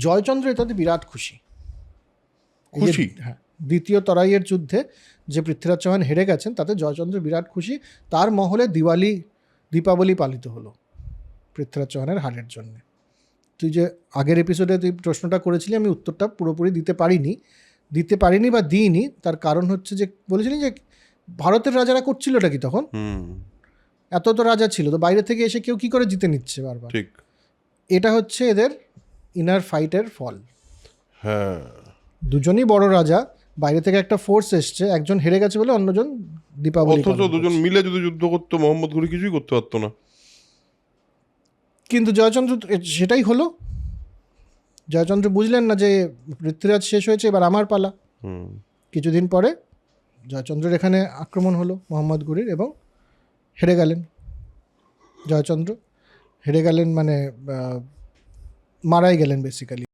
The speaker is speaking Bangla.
জয়চন্দ্র এটাতে বিরাট খুশি। হ্যাঁ, দ্বিতীয় তরাইয়ের যুদ্ধে যে পৃথ্বীরাজ চৌহান হেরে গেছেন তাতে জয়চন্দ্র বিরাট খুশি। তার মহলে দীপাবলি পালিত হলো পৃথ্বীরাজ চৌহানের হারের জন্য। তুই যে আগের এপিসোডে তুই প্রশ্নটা করেছিলি, আমি উত্তরটা পুরোপুরি দিতে পারিনি বা দিইনি। তার কারণ হচ্ছে যে বলেছিলি যে ভারতের রাজারা করছিলটা কি তখন, এত তো রাজা ছিল, তো বাইরে থেকে এসে কেউ কি করে জিতে নিচ্ছে বারবার। ঠিক, এটা হচ্ছে এদের ইনার ফাইটের ফল। হ্যাঁ, দুজনই বড় রাজা, বাইরে থেকে একটা ফোর্স এসছে, একজন হেরে গেছে বলে অন্যজন দীপাবলি। অথচ দুজন মিলে যদি যুদ্ধ করতো মোহাম্মদ ঘুরি কিছুই করতে পারতো না। কিন্তু জয়চন্দ্র সেটাই হলো। জয়চন্দ্র বুঝলেন না যে পৃথ্বীরাজ শেষ হয়েছে, এবার আমার পালা। কিছুদিন পরে জয়চন্দ্রের এখানে আক্রমণ হলো মোহাম্মদ ঘুরির, এবং হেরে গেলেন জয়চন্দ্র। হেরে গেলেন মানে মারাই গেলেন বেসিক্যালি।